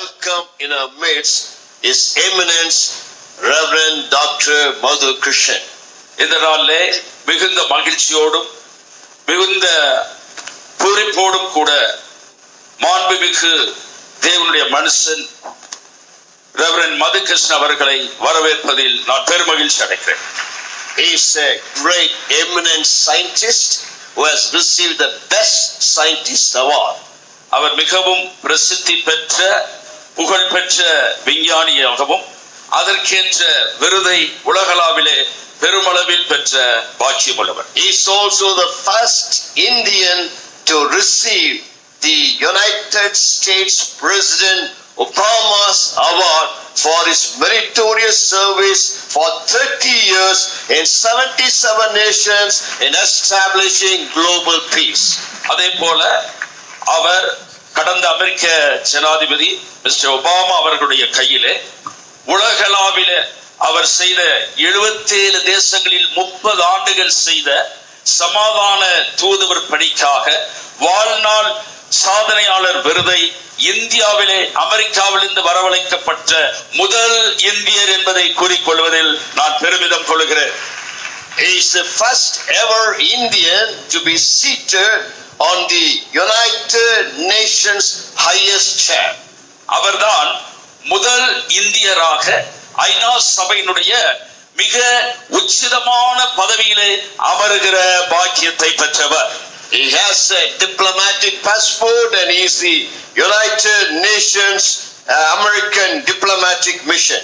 welcome in our midst His Eminence Reverend Dr. Madhu Krishnan. இந்த நாளிலே மிகுந்த மகிழ்ச்சியோடும் மிகுந்த பூரிப்போடும் கூட மாண்புமிகு தேவனுடைய மனுஷன் ரெவரண்ட் மது கிருஷ்ணன் அவர்களை வரவேற்பதில் நான் பெருமகிழ்ச்சி அடைகிறேன். He is a great eminent scientist who has received the best scientist award. அவர் மிகவும் பிரசித்தி பெற்ற புகழ்பெற்ற விஞ்ஞானியாகவும் அதற்கேற்ற விருதை உலகளவிலே பெருமளவில் பெற்ற பாக்கியமுள்ளவர். He is also the first Indian to receive the United States President Obama's award for his meritorious service for 30 years in 77 nations in establishing global peace. அதே போல அவர் கடந்த அமெரிக்க ஜனாதிபதி மிஸ்டர் ஒபாமா அவர்களுடைய கையிலே உலகளாவிலே அவர் செய்த 77 தேசங்களில் 30 ஆண்டுகள் செய்த சமாதான தூதுவர் பணிக்காக வாழ்நாள் சாதனையாளர் விருதை இந்தியாவிலே அமெரிக்காவிலிருந்து வரவழைக்கப்பட்ட முதல் இந்தியர் என்பதை கூறிக்கொள்வதில் நான் பெருமிதம் கொள்கிறேன். He is the first ever Indian to be seated on the United Nations highest chair. அவர்தான் முதல் இந்தியராக ஐநா சபையினுடைய மிக உச்சிதமான பதவியிலே அமருகிற பாக்கியத்தை பெற்றவர். He has a diplomatic passport and he is the United Nations American diplomatic mission.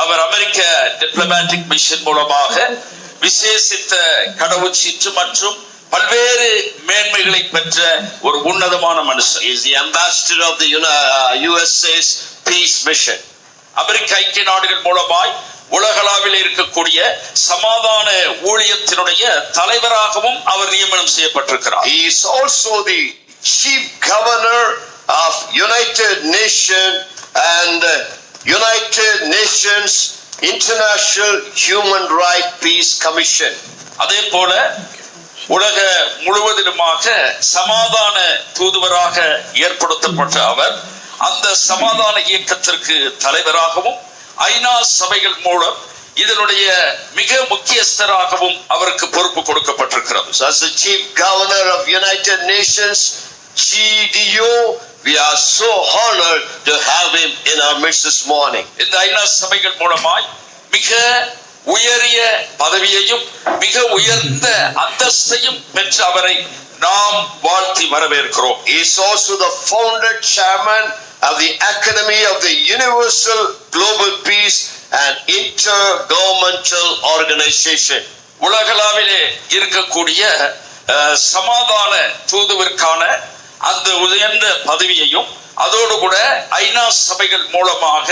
Our America diplomatic mission மூலமாக விசேஷித்த கடவுச்சீட்டு மற்றும் பல்வேறு மேன்மைகளை பெற்ற ஒரு உன்னதமான மனுஷன். He is the ambassador of the USA's peace mission. அமெரிக்க ஐக்கிய நாடுகள் மூலமாய் உலகளவில் இருக்கக்கூடிய சமாதான ஊழியத்தினுடைய தலைவராகவும் அவர் நியமனம் செய்யப்பட்டிருக்கிறார். He is also the chief governor of United Nations and United Nations International Human Rights Peace Commission. அதே போல உலக முழுவதிலுமாக சமாதான தூதுவராக ஏற்படுத்தப்பட்ட அவர் அந்த சமாதான இயக்கத்திற்கு தலைவராகவும் ஐநா சபைகள் மூலம் இதனுடைய மிக முக்கியஸ்தராகவும் அவருக்கு பொறுப்பு கொடுக்கப்பட்டிருக்கிறது. So as the chief governor of United Nations GDO, we are so honored to have him in our midst this morning. இந்த ஐநா சபைகள் மூலமாய் மிக உயரிய பதவியையும் மிக உயர்ந்த அந்தஸ்தையும் பெற்ற அவரை நாம் வாழ்த்தி வரவேற்கிறோம். He is also the founder chairman of the Academy of the Universal Global Peace and Intergovernmental Organization. உலகளவிலே இருக்கக்கூடிய சமாதான தூதுவிற்கான அந்த உயர்ந்த பதவியையும் அதோடு கூட ஐநா சபைகள் மூலமாக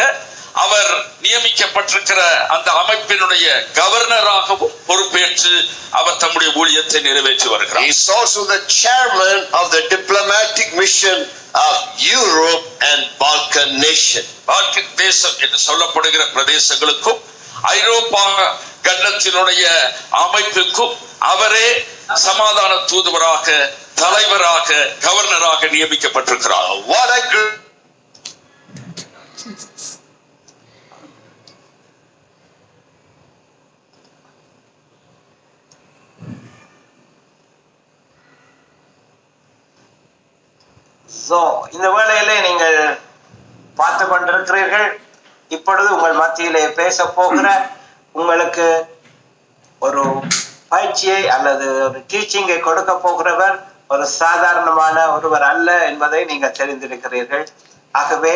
அவர் நியமிக்கப்பட்டிருக்கிற அந்த அமைப்பினுடைய கவர்னராகவும் பொறுப்பேற்று அவர் தம்முடைய ஊழியத்தை நிறைவேற்றி வருகிறார். He is also the chairman of the diplomatic mission of Europe and Balkan nation. Balkan தேசம் என்று சொல்லப்படுகிற பிரதேசங்களுக்கும் ஐரோப்பா கண்டத்தினுடைய அமைப்புக்கும் அவரே சமாதான தூதுவராக தலைவராக கவர்னராக நியமிக்கப்பட்டிருக்கிறார். What a good இந்த வேளையிலே நீங்கள் பார்த்து கொண்டிருக்கிறீர்கள். இப்பொழுது உங்கள் மத்தியிலே பேச போகிற உங்களுக்கு ஒரு பயிற்சியை அல்லது ஒரு டீச்சிங்கை கொடுக்க போகிறவர் ஒரு சாதாரணமான ஒருவர் அல்ல என்பதை நீங்கள் தெரிந்திருக்கிறீர்கள். ஆகவே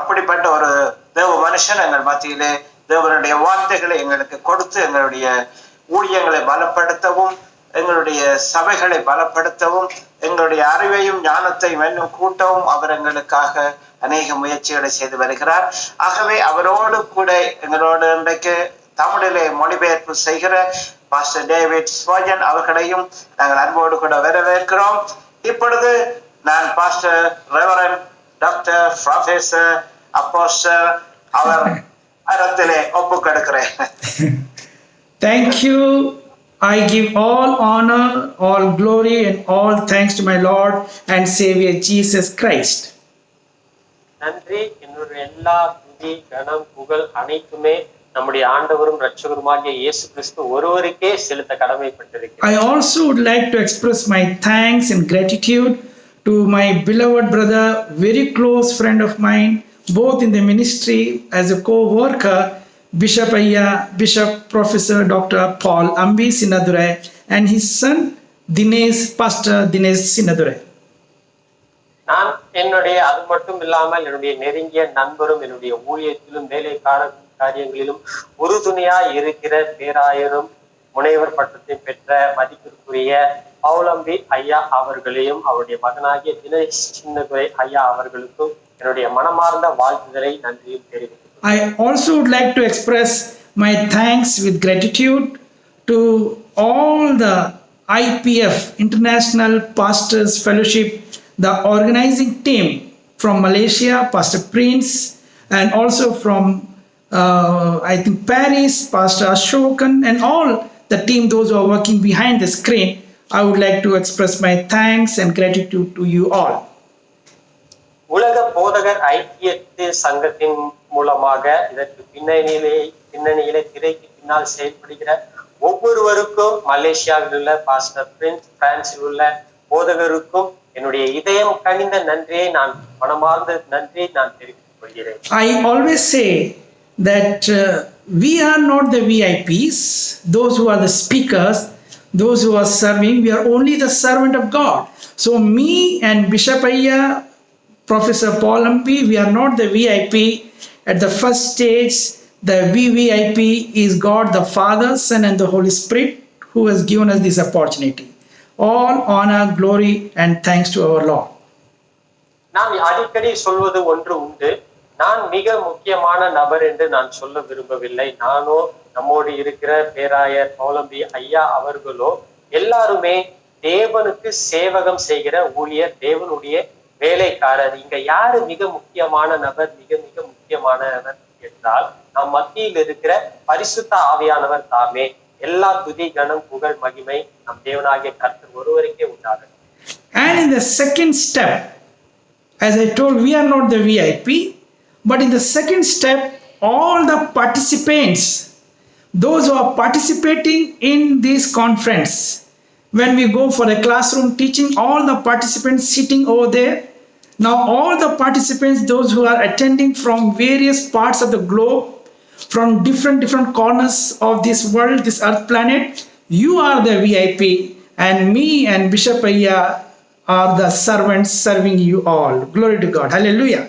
அப்படிப்பட்ட ஒரு தேவ மனுஷன் எங்கள் மத்தியிலே தேவனுடைய வார்த்தைகளை எங்களுக்கு கொடுத்து எங்களுடைய ஊழியங்களை பலப்படுத்தவும் எங்களுடைய சபைகளை பலப்படுத்தவும் எங்களுடைய அறிவையும் ஞானத்தையும் இன்னும் கூட்டவும் அவர் எங்களுக்காக அநேக முயற்சிகளை செய்து வருகிறார். ஆகவே அவரோடு கூட எங்களோடு இன்றைக்கு தமிழிலே மொழிபெயர்ப்பு செய்கிற பாஸ்டர் டேவிட் ஸ்பர்ஜன் அவர்களையும் நாங்கள் அன்போடு கூட வரவேற்கிறோம். இப்பொழுது நான் pastor reverend doctor professor apostle அவர் அரத்திலே ஒப்புக்கொடுக்கிறேன். Thank you. I give all honor, all glory and all thanks to my Lord and Savior Jesus Christ. நன்றி. என்னுடைய எல்லா துதி கனம் புகழ் அனைத்துமே நம்முடைய ஆண்டவரும் இரட்சகருமாகிய இயேசு கிறிஸ்து ஒருவருக்கே செலுத்த கடமைப்பட்டிருக்கிறேன். I also would like to express my thanks and gratitude to my beloved brother, very close friend of mine, both in the ministry as a co-worker, Bishop Ayya, Bishop Professor Dr. Paul Ambi Sinnadurai, and his son Dinesh, Pastor Dinesh Sinnadurai. நான் என்னுடைய அது மட்டும் இல்லாமல் என்னுடைய நெருங்கிய நண்பரும் என்னுடைய ஊழியத்திலும் வேலை காரியங்களிலும் உறுதுணையாய் இருக்கிற பேராயரும் முனைவர் பட்டத்தை பெற்ற மதிப்பிற்குரிய பவுலம்பி ஐயா அவர்களையும் அவருடைய மகனாகிய தினேஷ் சின்னதுரை ஐயா அவர்களுக்கும் என்னுடைய மனமார்ந்த வாழ்த்துதலை நன்றியும் தெரிவித்துள்ளேன். I also would like to express my thanks with gratitude to all the IPF, International Pastors Fellowship, the organizing team from Malaysia, Pastor Prince, and also from I think Paris, Pastor Ashokan, and all the team, those who are working behind the screen. I would like to express my thanks and gratitude to you all. உலக போதகர் ஐக்கியத்து சங்கத்தின் மூலமாக இதற்கு பின்னணியிலே திரைக்கு பின்னால் செயல்படுகிற ஒவ்வொருவருக்கும், மலேசியாவில் உள்ள பாஸ்டர் பிரின்ஸ், பிரான்சில் உள்ள போதகருக்கும் என்னுடைய இதயம் கனிந்த நன்றியை மனமார்ந்த நன்றியை நான் தெரிவித்துக் கொள்கிறேன். I always say that we are not the VIPs, those who are the speakers, those who are serving, we are only the servant of God. So me and Bishop Ayya, Professor Paul Ambi, we are not the VIP. At the first stage, the VVIP is God the Father, Son and the Holy Spirit who has given us this opportunity. All honor, glory and thanks to our Lord. நான் அடிக்கடி சொல்வது ஒன்று உண்டு. நான் மிக முக்கியமான நபர் என்று நான் சொல்ல விரும்பவில்லை. நானோ, நம்மோடு இருக்கிற பேராயர் பவுலம்பி ஐயா அவர்களோ எல்லாருமே தேவனுக்கு சேவகம் செய்கிற ஊழியர், தேவனுடைய வேலைக்காரர். இங்க யாரு மிக முக்கியமான நபர், மிக மிக முக்கியமானவர் என்றால் நம் மத்தியில் இருக்கிற பரிசுத்த ஆவியானவர் தாமே. எல்லா துதி கனம் புகழ் மகிமை நம் தேவனாகிய கர்த்தர் ஒருவருக்கே உண்டாகும். And in the second step, as I told, we are not the VIP, but in the second step, all the participants, those who are participating in this conference, when we go for a classroom teaching, all the participants sitting over there, now all the participants, those who are attending from various parts of the globe, from different corners of this world, this earth planet, you are the VIP, and me and Bishop Ayya are the servants serving you all. Glory to God. Hallelujah.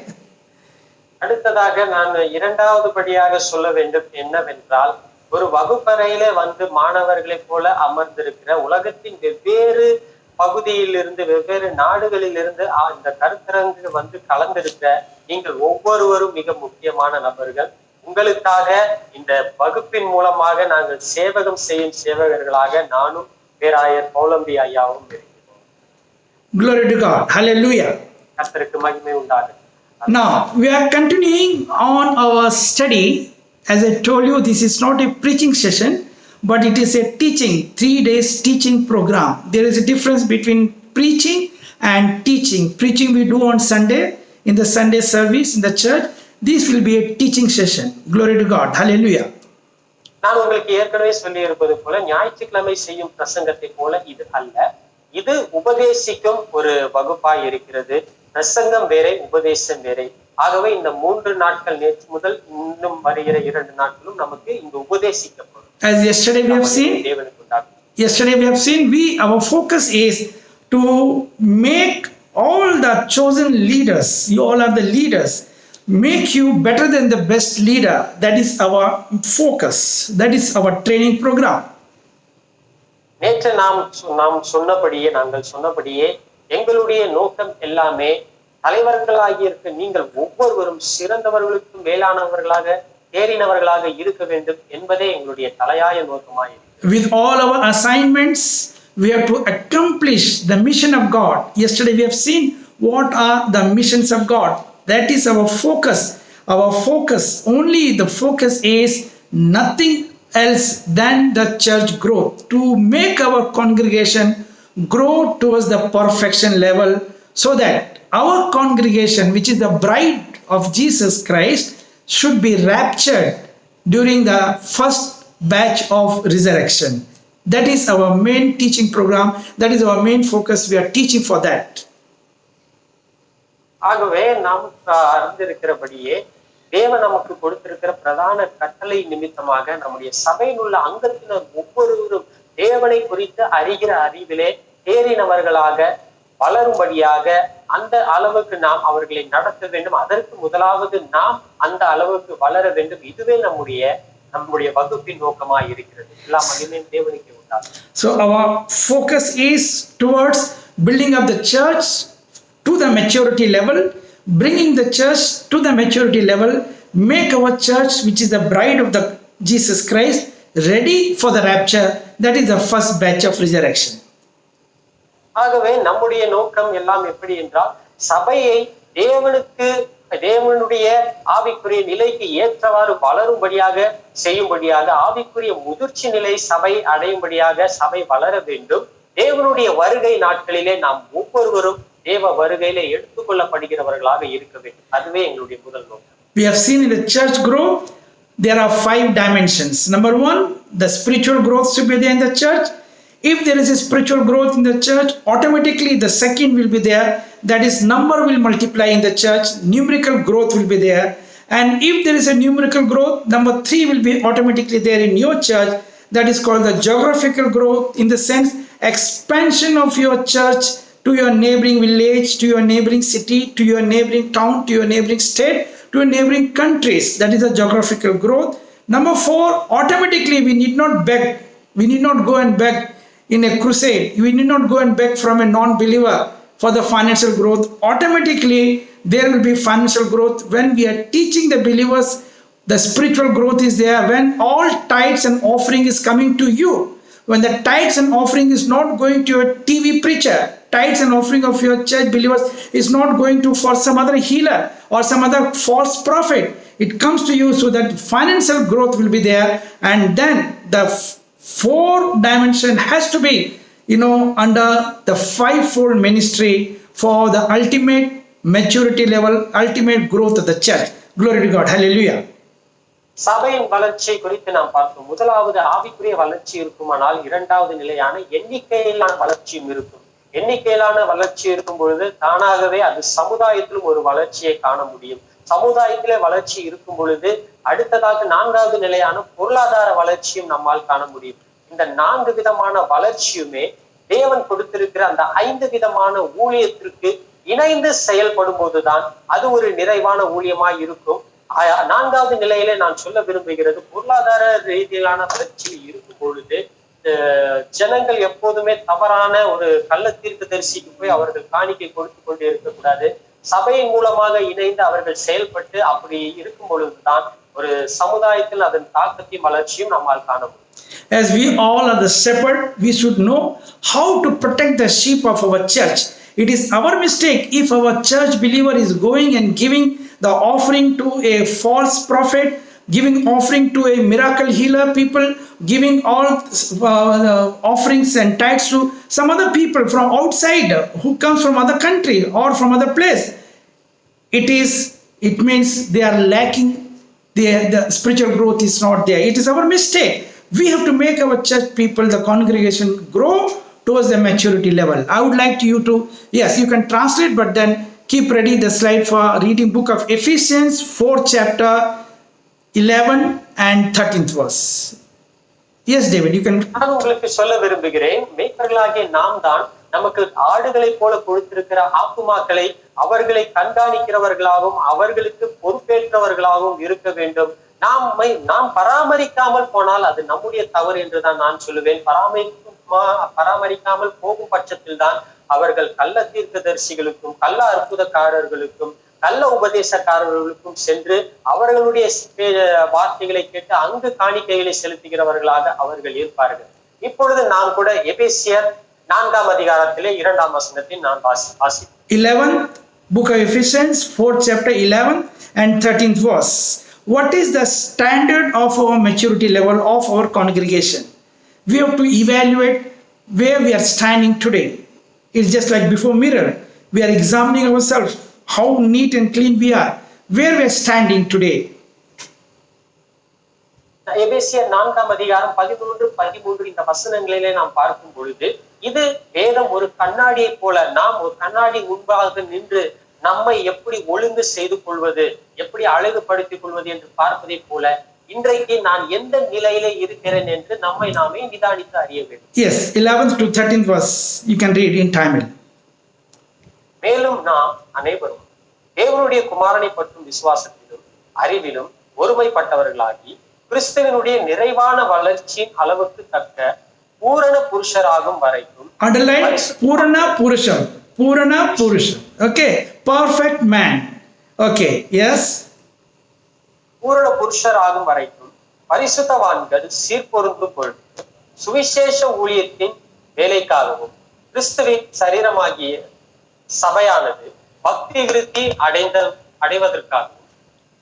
அடுத்ததாக நான் இரண்டாவது படியாக சொல்ல வேண்டும் என்னவென்றால், ஒரு வகுப்பறையில வந்து மாணவர்களைப் போல அமர்ந்திருக்கிற உலகத்தின் வெவ்வேறு பகுதியிலிருந்து, வெவ்வேறு நாடுகளில் இருந்து இந்த கருத்தரங்கு வந்து கலந்திருக்க நீங்கள் ஒவ்வொருவரும் மிக முக்கியமான நபர்கள். உங்களுக்காக இந்த வகுப்பின் மூலமாக நாங்கள் சேவகம் செய்யும் சேவகர்களாக நானும் பேராயர் பவுலம்பி ஐயாவும் இருக்கிறோம். Glory to God. Hallelujah. கர்த்தருக்கு மகிமை உண்டாகும். Now we are continuing on our study. As I told you, this is not a preaching session, but it is a teaching, 3 days teaching program. There is a difference between preaching and teaching. Preaching we do on Sunday in the Sunday service in the church. This will be a teaching session. Glory to God. Hallelujah. நான் உங்களுக்கு ஏற்கனவே சொல்லி இருப்பது போல ஞாயிற்றுக்கிழமை செய்யும் பிரசங்கத்தை போல இது அல்ல. இது உபதேசிக்கும் ஒரு வகுப்பாய் இருக்கிறது. பிரசங்கம் வேற, உபதேசம் வேற. ஆகவே இந்த 3 நாட்கள், நேற்று முதல் இன்னும் வருகிற 2 நாட்களும் நமக்கு இங்கு உபதேசிக்கப்படும். As yesterday we have seen, our focus is to make all the chosen leaders, you all are the leaders, make you better than the best leader. That is our focus. That is our training program. நேற்று நாங்கள் சொன்னபடியே எங்களுடைய நோக்கம் எல்லாமே தலைவர்களாகி இருக்க நீங்கள் ஒவ்வொருவரும் சிறந்தவர்களுக்கும் மேலானவர்களாக, தேறினவர்களாக இருக்க வேண்டும் என்பதே எங்களுடைய தலையாய நோக்கமாய். With all our assignments, we have to accomplish the mission of God. Yesterday we have seen what are the missions of God. That is our focus. Our focus, only the focus is nothing else than the church growth, to make our congregation grow towards the perfection level, so that our congregation, which is the bride of Jesus Christ, should be raptured during the first batch of resurrection. That is our main teaching program. That is our main focus. We are teaching for that. ஆகவே நாம் அறிந்திருக்கிறபடியே தேவன் நமக்கு கொடுத்திருக்கிற பிரதான கட்டளை நிமித்தமாக நம்முடைய சபையில் உள்ள அங்கத்தினர் ஒவ்வொருவரும் தேவனை குறித்து அறிகிற அறிவிலே தேறினவர்களாக வளரும்படியாக அந்த அளவுக்கு நாம் அவர்களை நடத்த வேண்டும். அதற்கு முதலாவது நாம் அந்த அளவுக்கு வளர வேண்டும். இதுவே நம்முடைய வகுப்பின் நோக்கமாக இருக்கிறது. எல்லா மகிமையும் தேவனுக்கு உண்டாகும். So our focus is towards building up the church to the maturity level, bringing the church to the maturity level, make our church, which is the bride of the Jesus Christ, ready for the rapture. That is the first batch of resurrection. ஆகவே நம்முடைய நோக்கம் எல்லாம் எப்படி என்றால் சபையை தேவனுடைய ஆவிக்குரிய நிலைக்கு ஏற்றவாறு வளரும்படியாக செய்யும்படியாக, ஆவிக்குரிய முதிர்ச்சி நிலை சபை அடையும்படியாக சபை வளர வேண்டும். தேவனுடைய வருகை நாட்களிலே நாம் ஒவ்வொருவரும் தேவ வருகையிலே எடுத்துக்கொள்ளப்படுகிறவர்களாக இருக்க வேண்டும். அதுவே எங்களுடைய முதல் நோக்கம். We have seen in the church growth, there are 5 dimensions. Number 1, the spiritual growth should be there in the church. If there is a spiritual growth in the church, automatically the second will be there. That is, number will multiply in the church. Numerical growth will be there. And if there is a numerical growth, number 3 will be automatically there in your church. That is called the geographical growth, in the sense expansion of your church to your neighboring village, to your neighboring city, to your neighboring town, to your neighboring state, to your neighboring countries. That is a geographical growth. Number 4, automatically we need not beg. We need not go and beg in a crusade. We need not go and beg from a non-believer for the financial growth. Automatically there will be financial growth when we are teaching the believers. The spiritual growth is there when all tithes and offering is coming to you. When the tithes and offering is not going to a TV preacher, tithes and offering of your church believers is not going to for some other healer or some other false prophet. It comes to you, so that financial growth will be there. And then the 4 dimension has to be, under the 5-fold ministry for the ultimate maturity level, ultimate growth of the church. Glory to God. Hallelujah. சபையின் வளர்ச்சியை குறித்து நாம் பார்த்தோம். முதலாவது ஆவிக்குரிய வளர்ச்சி இருக்குமானால், இரண்டாவது நிலையான எண்ணிக்கையிலான வளர்ச்சியும் இருக்கும். எண்ணிக்கையிலான வளர்ச்சி இருக்கும் பொழுது தானாகவே அது சமுதாயத்திலும் ஒரு வளர்ச்சியை காண முடியும். சமுதாயத்திலே வளர்ச்சி இருக்கும் பொழுது அடுத்ததாக 4வது நிலையான பொருளாதார வளர்ச்சியும் நம்மால் காண முடியும். இந்த 4 விதமான வளர்ச்சியுமே தேவன் கொடுத்திருக்கிற அந்த 5 விதமான ஊழியத்திற்கு இணைந்து செயல்படும் போதுதான் அது ஒரு நிறைவான ஊழியமாய் இருக்கும். 4வது நிலையிலே நான் சொல்ல விரும்புகிறது, பொருளாதார ரீதியிலான வளர்ச்சி இருக்கும் பொழுது ஜனங்கள் எப்போதுமே தவறான ஒரு கள்ள தீர்க்கதரிசிக்கு போய் அவர்கள் காணிக்கை கொடுத்து கொண்டு இருக்கக்கூடாது. சபையின் மூலமாக இணைந்து அவர்கள் செயல்பட்டு அப்படி இருக்கும் பொழுதுதான் ஒரு சமுதாயத்தில் அதன் தாக்கத்தையும் வளர்ச்சியும் நம்மால் காண முடியும். As we all are the shepherd, we should know how to protect the sheep of our church. It is our mistake if our church believer is going and giving the offering to a false prophet, giving offering to a miracle healer people, giving all offerings and tithes to some other people from outside who comes from other country or from other place. It means they are lacking, the spiritual growth is not there. It is our mistake. We have to make our church people, the congregation, grow towards the maturity level. I would like you to, yes, you can translate, but then keep ready the slide for reading book of Ephesians 4th chapter 11 and 13th verse. Yes, David, you can. நான் உங்களுக்கு சொல்ல விரும்புகிறேன், மேய்ப்பர்களாகிய நாம் தான் நமக்கு ஆடுகளை போல கொடுத்திருக்கிற ஆத்துமாக்களை அவர்களை கண்காணிக்கிறவர்களாகவும் அவர்களுக்கு பொறுப்பேற்றவர்களாகவும் இருக்க வேண்டும். நாம் பராமரிக்காமல் போனால் அது நம்முடைய தவறு என்றுதான் நான் சொல்லுவேன். பராமரிக்காமல் போகும் பட்சத்தில் தான் அவர்கள் கள்ள தீர்க்கதரிசிகளுக்கும் கள்ள அற்புதக்காரர்களுக்கும் நல்ல உபதேசக்காரர்களுக்கும் சென்று அவர்களுடைய வார்த்தைகளை கேட்டு அங்கு காணிக்கைகளை செலுத்துகிறவர்களாக அவர்கள் இருப்பார்கள். இப்பொழுது நாம் கூட எபேசியர் 4ஆம் அதிகாரத்திலே 2ஆம் வசனத்தை நான் வாசிப்பேன். 11th book of Ephesians 4th chapter 11 and 13th verse. What is the standard of our maturity level of our congregation? We have to evaluate where we are standing today. It's just like before mirror. we are examining ourselves, how neat and clean we are, where we are standing today. எபேசியர் 4ஆம் அதிகாரம் 11-13 இந்த வசனங்களிலே நாம் பார்க்கும் பொழுது இது வேதம் ஒரு கண்ணாடியை போல, நாம் ஒரு கண்ணாடி முன்பாக நின்று நம்மை எப்படி ஒழுங்கு செய்து கொள்வது, எப்படி அழகுபடுத்திக் கொள்வது என்று பார்ப்பதை போல இன்றைக்கு நான் எந்த நிலையிலே இருக்கிறேன் என்று நம்மை நாமே நிதானித்து அறிய வேண்டும். Yes, 11th to 13th verse you can read in Tamil. மேலும் நாம் அனைவரும் தேவனுடைய குமாரனை பற்றும் விசுவாசத்திலும் அறிவிலும் ஒருமைப்பட்டவர்களாகி கிறிஸ்துவினுடைய நிறைவான வளர்ச்சியின் அளவுக்கு தக்க பூரண புருஷராகும் வரைக்கும். Underline Purana Purusham. Purana Purusham. Okay, perfect man. Okay, yes. பூரண புருஷராகும் வரைக்கும் பரிசுத்தவான்கள் சீர்பொருந்தும் பொருள் சுவிசேஷ ஊழியத்தின் வேலைக்காகவும் கிறிஸ்துவின் சரீரமாகிய சபையானது பக்தி விருத்தி அடைவதற்காகவும்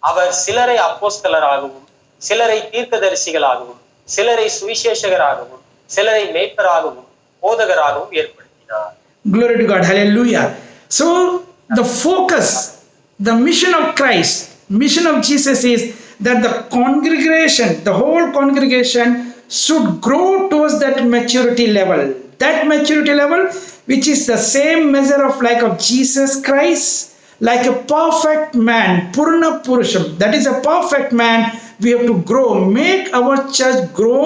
அவர் சிலரை அப்போஸ்தலராகவும் சிலரை தீர்க்கதரிசிகளாகவும் சிலரை சுவிசேஷகராகவும் சிலரை மேய்ப்பராகவும் போதகராகவும் ஏற்படுத்தினார். Glory to God. Hallelujah. So the focus, the mission of Christ, mission of Jesus is that the congregation, the whole congregation should grow towards that maturity level. That maturity level which is the same measure of like of Jesus Christ, like a perfect man, Purna Purusham. That is a perfect man. We have to grow, make our church grow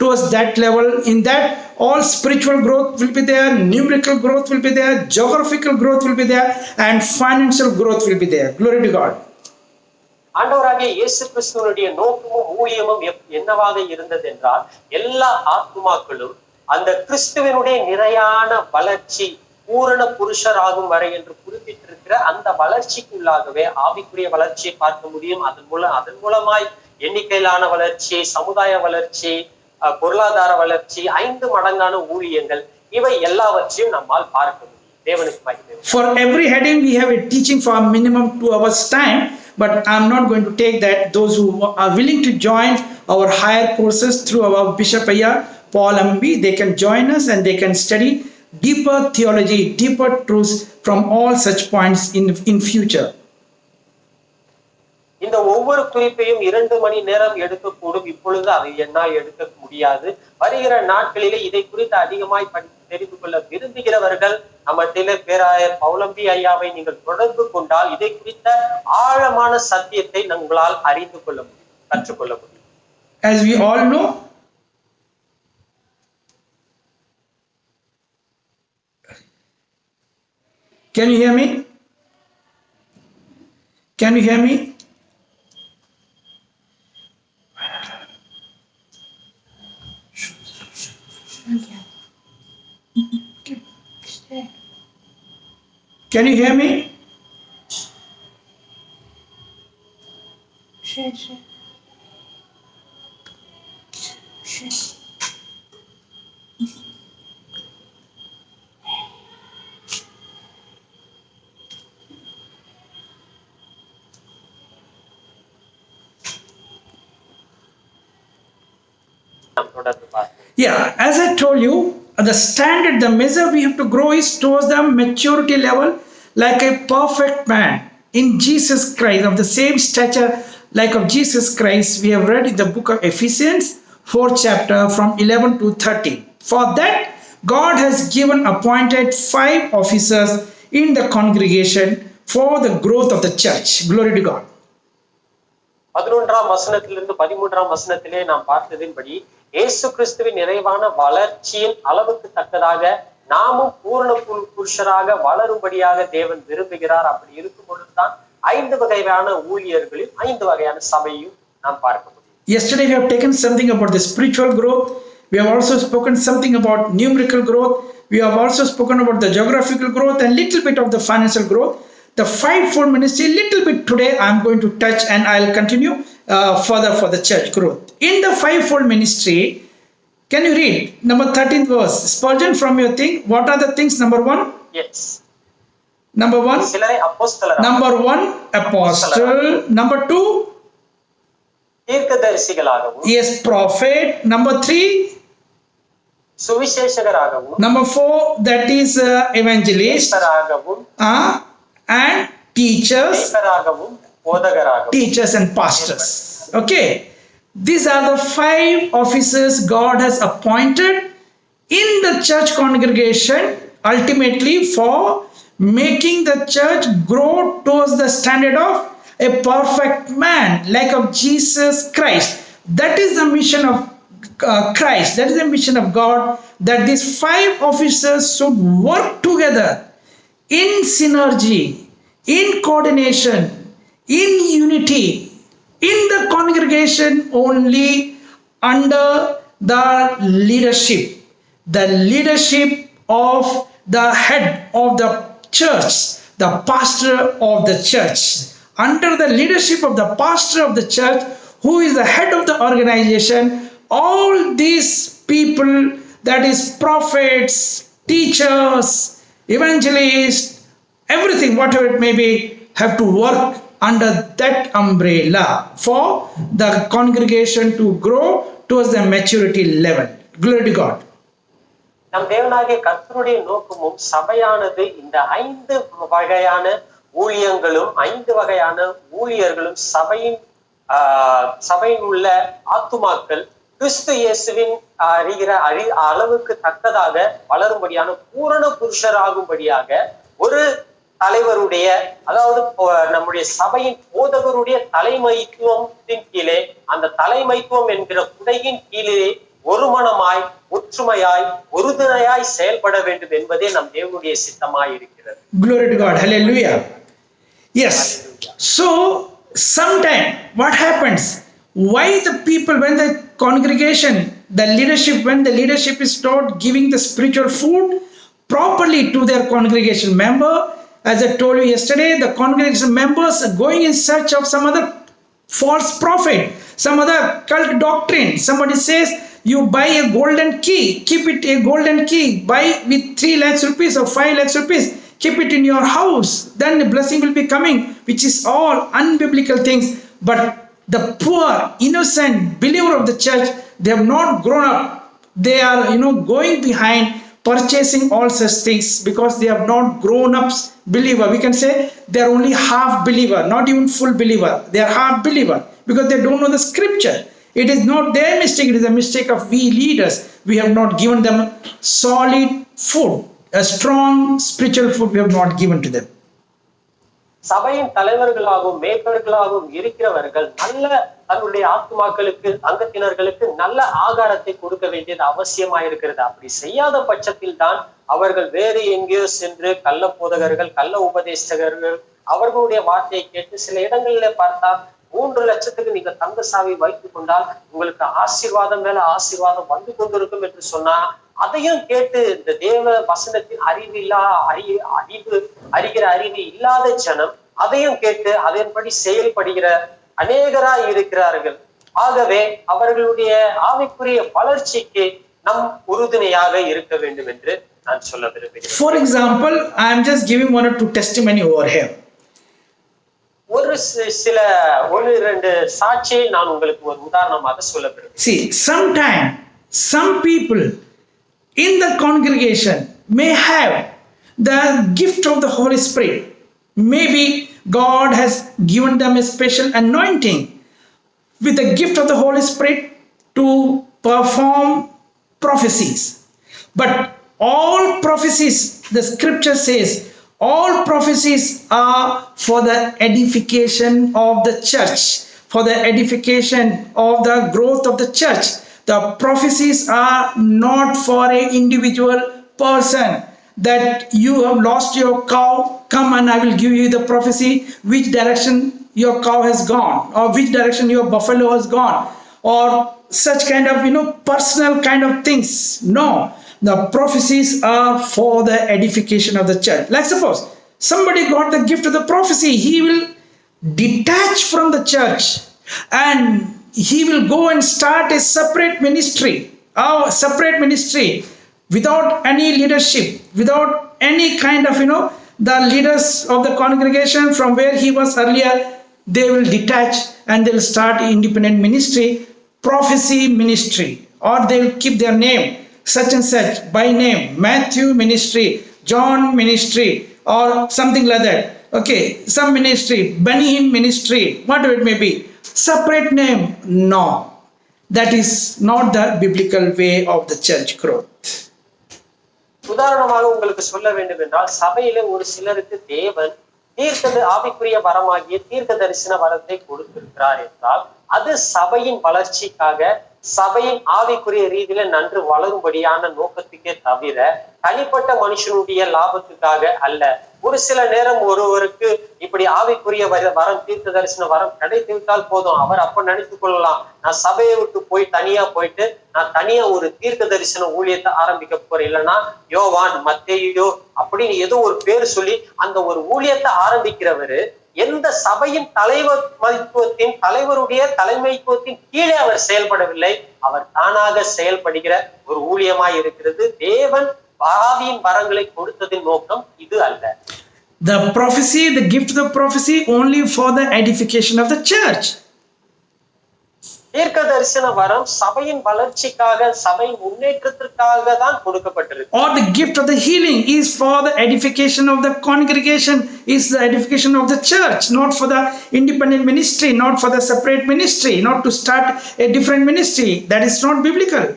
towards that level. In that all spiritual growth will be there, numerical growth will be there, geographical growth will be there, and financial growth will be there. Glory to God. ஆண்டவராகிய இயேசு கிறிஸ்துவனுடைய நோக்கமும் ஊழியமும் என்னவாக இருந்தது என்றால் எல்லா ஆத்துமாக்களும் அந்த கிறிஸ்துவனுடைய நிறையான வளர்ச்சி பூரண புருஷராகும் வரை என்று குறிப்பிட்டிருக்கிற அந்த வளர்ச்சிக்குள்ளாகவே ஆவிக்குரிய வளர்ச்சியை பார்க்க முடியும். அதன் மூலமாய் எண்ணிக்கையிலான வளர்ச்சி, சமுதாய வளர்ச்சி, பொருளாதார வளர்ச்சி, 5 மடங்கான ஊழியங்கள், இவை எல்லாவற்றையும் நம்மால் பார்க்க முடியும். தேவனுக்கு மகிமை. For every heading we have a teaching for minimum 2 hours time, but I'm not going to take that. Those who are willing to join our higher courses through our Bishop Ayya Paul Ambi, they can join us and they can study deeper theology, deeper truths from all such points in future. இந்த ஒவ்வொரு குறிப்பையும் 2 மணி நேரம் எடுக்கக்கூடும். இப்பொழுது அதை என்னால் எடுக்க முடியாது. வருகிற நாட்களிலே இதை குறித்து அதிகமாய் தெரிந்து கொள்ள விரும்புகிறவர்கள் நம்மத்திலே பேராயர் பவுலம்பி ஐயாவை நீங்கள் தொடர்பு கொண்டால் இதை குறித்த ஆழமான சத்தியத்தை உங்களால் அறிந்து கொள்ள முடியும், கற்றுக்கொள்ள முடியும். As we all know, can you hear me? Can you hear me? Can you hear me? Sure. Yeah, as I told you, the standard, the measure we have to grow is towards the maturity level, like a perfect man in Jesus Christ, of the same stature like of Jesus Christ. We have read in the book of Ephesians 4th chapter from 11 to 13. For that, God has given appointed 5 officers in the congregation for the growth of the church. Glory to God. 11ஆம் வசனத்திலிருந்து 13ஆம் வசனத்திலே நாம் பார்த்ததின்படி இயேசு கிறிஸ்துவின் நிறைவான வளர்ச்சியின் அளவுக்கு தக்கதாக நாமும் பூரண புருஷராக வளரும்படியாக தேவன் விரும்புகிறார். அப்படி இருக்கும் பொழுதுதான் 5 வகையான ஊழியர்களில் 5 வகையான சபையும் நாம் பார்க்க முடியும். Yesterday we have taken something about the spiritual growth. We have also spoken something about numerical growth. We have also spoken about the geographical growth and little bit of the financial growth. The 5-fold ministry, little bit today I am going to touch, and I will continue further for the church growth. In the 5-fold ministry, can you read number 13th verse? Spurgeon, from your thing, what are the things? Number 1? Yes. Number 1? சிலரை அப்போஸ்தலர். Number 1, apostle. Number 2? தீர்க்கதரிசிகளாகவும். Yes, prophet. Number 3? சுவிசேஷகராகவும் Number 4, that is evangelist மேய்ப்பராகவும் and teachers. மேய்ப்பராகவும் போதகராகவும் Teachers and pastors. Okay, these are the 5 officers God has appointed in the church congregation, ultimately for making the church grow towards the standard of a perfect man, like of Jesus Christ. That is the mission of Christ. That is the mission of God, that these 5 officers should work together in synergy, in coordination, in unity, in the congregation only under the leadership of the head of the church, the pastor of the church. Under the leadership of the pastor of the church, who is the head of the organization, all these people, that is prophets, teachers, evangelists, everything, whatever it may be, have to work under that umbrella for the congregation to grow towards the maturity level. Glory to God. நம் தேவனாகிய கர்த்தருடைய நோக்கமும் சபையானது இந்த 5 வகையான ஊழியங்களும் 5 வகையான ஊழியர்களும் சபையின் உள்ள ஆத்துமாக்கள் கிறிஸ்து இயேசுவின் அறிகிற அளவுக்கு தக்கதாக வளரும்படியான பூரண புருஷராகும்படியாக ஒரு தலைவருடைய, அதாவது நம்முடைய சபையின் போதகருடைய தலைமைத்துவத்தின் கீழே, அந்த தலைமைத்துவம் என்கிற குடையின் கீழே ஒரு மனமாய் ஒற்றுமையாய் ஒருதனையாய் செயல்பட வேண்டும் என்பதே நம் தேவனுடைய சித்தமாய் இருக்கிறது. Glory to God. Hallelujah. Yes. So sometime what happens, why the people, when the congregation, when the leadership is taught giving the spiritual food properly to their congregation member, as I told you yesterday, the congregation members are going in search of some other false prophet, some other cult doctrine. Somebody says, you buy a golden key, keep it a golden key, buy with 3 lakhs rupees or 5 lakhs rupees, keep it in your house, then the blessing will be coming, which is all unbiblical things. But the poor, innocent believer of the church, they have not grown up. They are, going behind purchasing all such things because they have not grown up believer. We can say they are only half believer, not even full believer. They are half believer because they don't know the scripture. It is not their mistake, it is a mistake of we leaders. We have not given them solid food, a strong spiritual food we have not given to them. சபையின் தலைவர்களாகவும் மேய்ப்பர்களாகவும் இருக்கிறவர்கள் நல்ல தன்னுடைய ஆத்துமாக்களுக்கு, அங்கத்தினர்களுக்கு நல்ல ஆகாரத்தை கொடுக்க வேண்டியது அவசியமா இருக்கிறது. அப்படி செய்யாத பட்சத்தில் தான் அவர்கள் வேறு எங்கேயோ சென்று கள்ள போதகர்கள், கள்ள உபதேசகர்கள் அவர்களுடைய வார்த்தையை கேட்டு சில இடங்களில பார்த்தா 3 லட்சத்துக்கு நீங்க தங்க சாவி வைத்துக் கொண்டால் உங்களுக்கு ஆசீர்வாதம் மேல ஆசீர்வாதம் வந்து கொண்டிருக்கும் என்று சொன்னா, அதையும் கேட்டு இந்த தேவ வசனத்தின் அறிவு இல்லாத ஜனம் அதையும் கேட்டு அதன்படி செயல்படுகிற அநேகராய் இருக்கிறார்கள். ஆகவே அவர்களுடைய ஆவிக்குரிய வளர்ச்சிக்கு நம் உறுதுணையாக இருக்க வேண்டும் என்று நான் சொல்ல விரும்புகிறேன். For example, I am just giving 1 or 2 testimony over here. ஒரு 2 சாட்சியை நான் உங்களுக்கு ஒரு உதாரணமாக சொல்ல விரும்புகிறேன். See, sometimes some people in the congregation may have the gift of the Holy Spirit. Maybe God has given them a special anointing with the gift of the Holy Spirit to perform prophecies. But all prophecies, the scripture says, all prophecies are for the edification of the church, for the edification of the growth of the church. The prophecies are not for an individual person, that you have lost your cow, come and I will give you the prophecy which direction your cow has gone, or which direction your buffalo has gone, or such kind of personal kind of things. No, the prophecies are for the edification of the church. Like suppose somebody got the gift of the prophecy, he will detach from the church and he will go and start a separate ministry without any leadership, without any kind of the leaders of the congregation from where he was earlier. They will detach and they will start independent ministry, prophecy ministry, or they will keep their name such and such by name, Matthew ministry, John ministry, or something like that. Okay, some ministry, Benin ministry, whatever it may be. Separate name? No. That is not the biblical way of the church growth. உதாரணமாக உங்களுக்கு சொல்ல வேண்டும் என்றால், சபையில ஒரு சிலருக்கு தேவன் ஆவிக்குரிய வரமாகிய தீர்க்க தரிசன வரத்தை கொடுத்திருக்கிறார் என்றால், அது சபையின் வளர்ச்சிக்காக, சபையின் ஆவிக்குரிய ரீதியில நன்று வளரும்படியான நோக்கத்துக்கே தவிர தனிப்பட்ட மனுஷனுடைய லாபத்துக்காக அல்ல. ஒரு சில நேரம் ஒருவருக்கு இப்படி ஆவிக்குரிய வரம், தீர்க்க தரிசன வரம் கிடைத்து விட்டால் போதும், அவர் அப்ப நினைத்துக் கொள்ளலாம், நான் சபையை விட்டு போய் தனியா போயிட்டு நான் தனியா ஒரு தீர்க்க தரிசன ஊழியத்தை ஆரம்பிக்க போறேன், இல்லைன்னா யோவான், மத்தேயோ அப்படின்னு ஏதோ ஒரு பேர் சொல்லி அந்த ஒரு ஊழியத்தை ஆரம்பிக்கிறவரு எந்த சபையின் தலைவருடைய தலைமைத்துவத்தின் கீழே அவர் செயல்படவில்லை, அவர் தானாக செயல்படுகிற ஒரு ஊழியமாய் இருக்கிறது. தேவன் ஆவியின் வரங்களை கொடுத்ததின் நோக்கம் இது அல்ல. The prophecy, the gift of prophecy only for the edification of the church. தீர்க்க தரிசன வரம் சபையின் வளர்ச்சிக்காக, சபையின் முன்னேற்றத்திற்காக தான் கொடுக்கப்பட்டிருக்கு. Or the gift of the healing is for the edification of the congregation, is the edification of the church, not for the independent ministry, not for the separate ministry, not to start a different ministry. That is not biblical.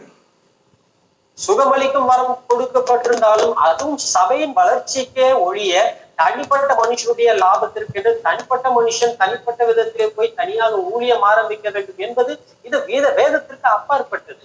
சுகமளிக்கும் வரம் கொடுக்கப்பட்டிருந்தாலும் அதுவும் சபையின் வளர்ச்சிக்கே ஒழிய தனிப்பட்ட மனுஷனுடைய லாபத்திற்கு, தனிப்பட்ட மனுஷன் தனிப்பட்ட விதத்திலே போய் தனியாக ஊழியம் ஆரம்பிக்க வேண்டும் என்பது இது வேதத்திற்கு அப்பாற்பட்டது.